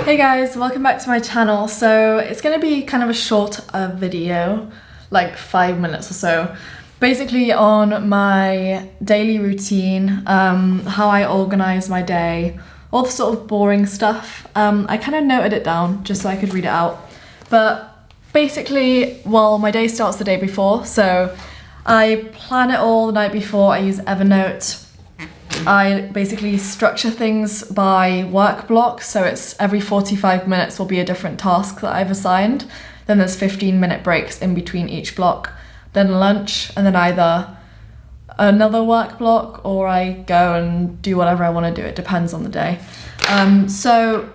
Hey guys, welcome back to my channel. So it's going to be kind of a short video, like 5 minutes or so, basically on my daily routine, how I organize my day, all the sort of boring stuff. I kind of noted it down just so I could read it out. But basically, well, my day starts the day before, so I plan it all the night before. I use Evernote. I basically structure things by work blocks, so it's every 45 minutes will be a different task that I've assigned. Then there's 15-minute breaks in between each block, then lunch, and then either another work block or I go and do whatever I want to do. It depends on the day. So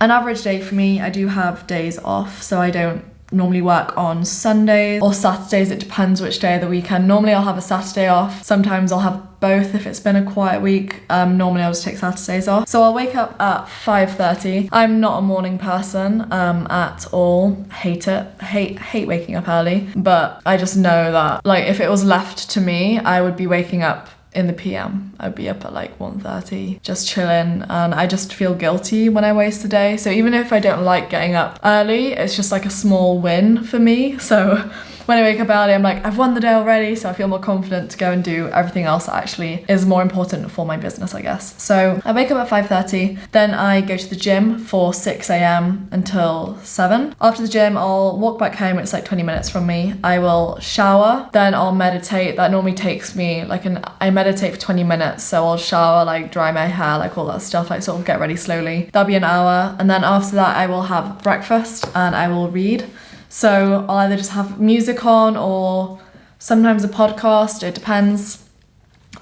an average day for me, I do have days off, so I don't normally work on Sundays or Saturdays. It depends which day of the weekend. Normally I'll have a Saturday off. Sometimes I'll have both if it's been a quiet week. Normally I'll just take Saturdays off. So I'll wake up at 5:30. I'm not a morning person at all. Hate it. Hate waking up early. But I just know that, like, if it was left to me, I would be waking up in the PM. I'd be up at like 1:30, just chilling, and I just feel guilty when I waste the day. So even if I don't like getting up early, it's just like a small win for me. So when I wake up early, I'm like, I've won the day already, so I feel more confident to go and do everything else that actually is more important for my business, I guess. So I wake up at 5:30, then I go to the gym for 6 a.m. until 7. After the gym, I'll walk back home. It's like 20 minutes from me. I will shower, then I'll meditate. That normally takes me like I meditate for 20 minutes, so I'll shower, like dry my hair, like all that stuff, like sort of get ready slowly. That'll be an hour, and then after that I will have breakfast and I will read. So I'll either just have music on or sometimes a podcast, it depends.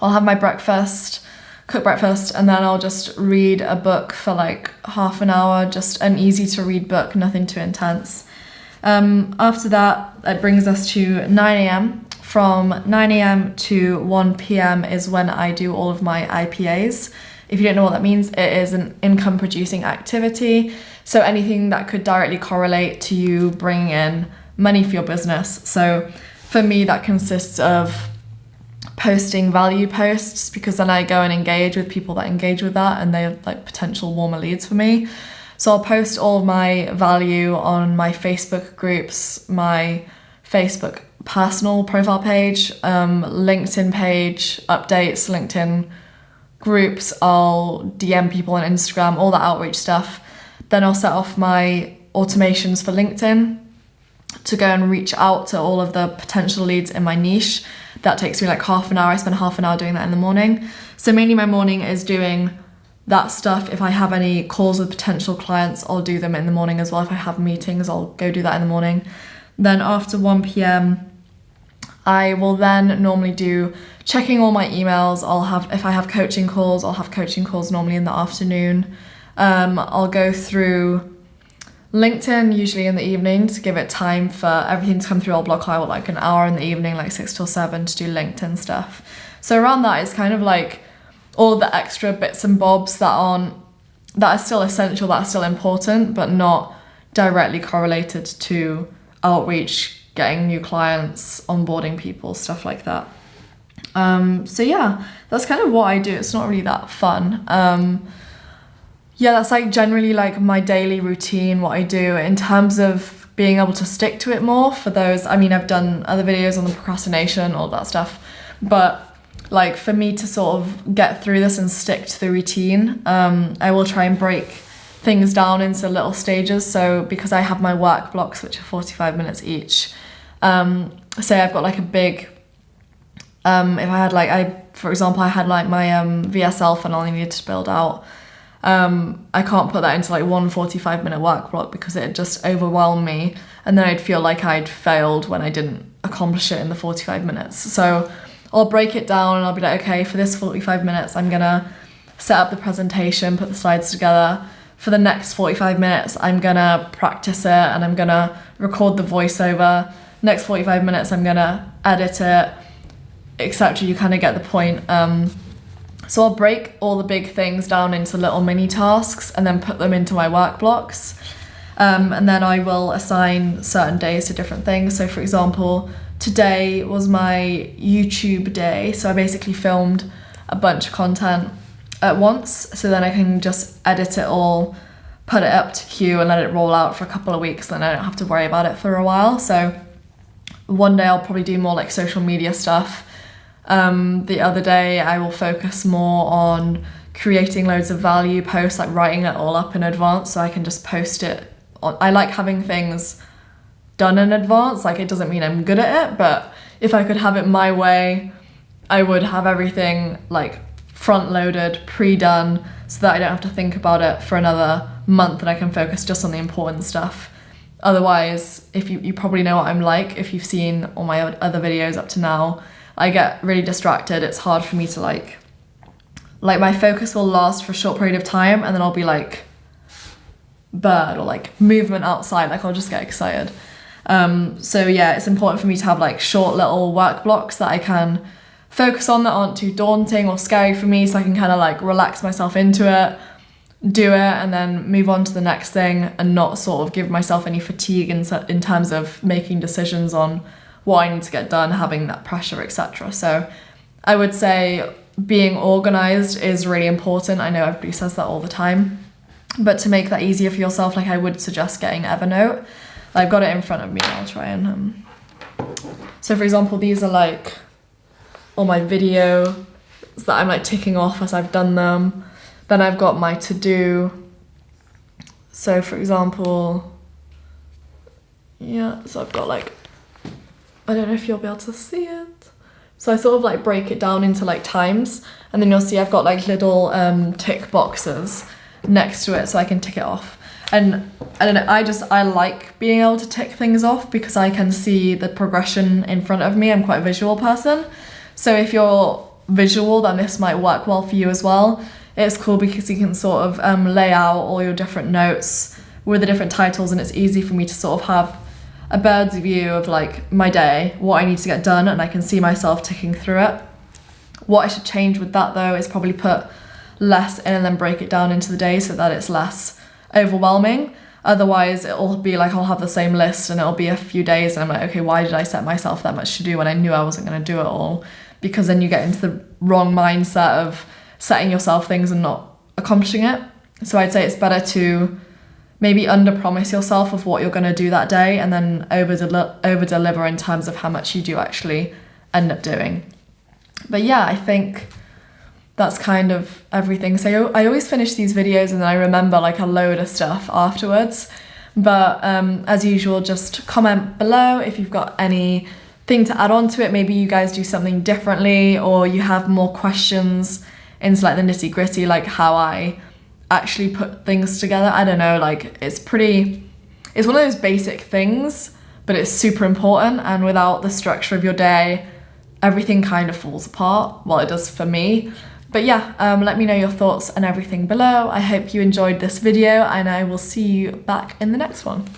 I'll have my breakfast, cook breakfast, and then I'll just read a book for like half an hour, just an easy to read book, nothing too intense. After that, it brings us to 9 a.m. From 9 a.m. to 1 p.m. is when I do all of my IPAs. If you don't know what that means, it is an income producing activity. So anything that could directly correlate to you bringing in money for your business. So for me, that consists of posting value posts, because then I go and engage with people that engage with that, and they're like potential warmer leads for me. So I'll post all of my value on my Facebook groups, my Facebook personal profile page, LinkedIn page, updates, LinkedIn groups. I'll DM people on Instagram, all that outreach stuff. Then I'll set off my automations for LinkedIn to go and reach out to all of the potential leads in my niche. That takes me like half an hour. I spend half an hour doing that in the morning. So mainly my morning is doing that stuff. If I have any calls with potential clients, I'll do them in the morning as well. If I have meetings, I'll go do that in the morning. Then after 1 p.m, I will then normally do checking all my emails. If I have coaching calls, I'll have coaching calls normally in the afternoon. I'll go through LinkedIn usually in the evening to give it time for everything to come through. I'll block out like an hour in the evening, like 6 till 7, to do LinkedIn stuff. So around that is kind of like all the extra bits and bobs that are still essential, that are still important, but not directly correlated to outreach, getting new clients, onboarding people, stuff like that. So yeah, that's kind of what I do. It's not really that fun. Yeah, that's like generally like my daily routine, what I do. In terms of being able to stick to it more, for those, I mean, I've done other videos on the procrastination, all that stuff, but like for me to sort of get through this and stick to the routine, I will try and break things down into little stages. So because I have my work blocks, which are 45 minutes each, say I've got like a big, if I had like, for example, I had like my VSL funnel I needed to build out. I can't put that into like one 45-minute work block because it'd just overwhelm me, and then I'd feel like I'd failed when I didn't accomplish it in the 45 minutes. So I'll break it down and I'll be like, okay, for this 45 minutes, I'm gonna set up the presentation, put the slides together. For the next 45 minutes, I'm gonna practice it and I'm gonna record the voiceover. Next 45 minutes, I'm gonna edit it, etc. You kind of get the point. So I'll break all the big things down into little mini tasks and then put them into my work blocks. And then I will assign certain days to different things. So for example, today was my YouTube day. So I basically filmed a bunch of content at once, so then I can just edit it all put it up to queue and let it roll out for a couple of weeks, then I don't have to worry about it for a while. So one day I'll probably do more like social media stuff. The other day I will focus more on creating loads of value posts, like writing it all up in advance so I can just post it on. I like having things done in advance. Like, it doesn't mean I'm good at it, but if I could have it my way, I would have everything like front loaded, pre-done, so that I don't have to think about it for another month and I can focus just on the important stuff. Otherwise, if you probably know what I'm like, if you've seen all my other videos up to now, I get really distracted. It's hard for me to like my focus will last for a short period of time and then I'll be like bird or like movement outside, like I'll just get excited. So yeah, it's important for me to have like short little work blocks that I can focus on that aren't too daunting or scary for me, so I can kind of like relax myself into it, do it, and then move on to the next thing and not sort of give myself any fatigue in terms of making decisions on what I need to get done, having that pressure, etc. So I would say being organized is really important. I know everybody says that all the time, but to make that easier for yourself, like I would suggest getting Evernote. I've got it in front of me, I'll try and so for example, these are like all my videos that I'm like ticking off as I've done them. Then I've got my to-do. So for example, yeah, so I've got like, I don't know if you'll be able to see it. So I sort of like break it down into like times, and then you'll see I've got like little tick boxes next to it so I can tick it off. And I don't know, I like being able to tick things off because I can see the progression in front of me. I'm quite a visual person. So if you're visual, then this might work well for you as well. It's cool because you can sort of lay out all your different notes with the different titles, and it's easy for me to sort of have a bird's view of like my day, what I need to get done, and I can see myself ticking through it. What I should change with that though is probably put less in and then break it down into the day so that it's less overwhelming. Otherwise it'll be like I'll have the same list and it'll be a few days and I'm like, okay, why did I set myself that much to do when I knew I wasn't going to do it all? Because then you get into the wrong mindset of setting yourself things and not accomplishing it. So I'd say it's better to maybe under-promise yourself of what you're going to do that day and then over-deliver in terms of how much you do actually end up doing. But yeah, I think that's kind of everything. So I always finish these videos and then I remember like a load of stuff afterwards. But as usual, just comment below if you've got anything to add on to it. Maybe you guys do something differently, or you have more questions into like the nitty gritty, like how I actually put things together. I don't know, like it's one of those basic things, but it's super important, and without the structure of your day, everything kind of falls apart. Well, it does for me. But yeah, let me know your thoughts and everything below. I hope you enjoyed this video, and I will see you back in the next one.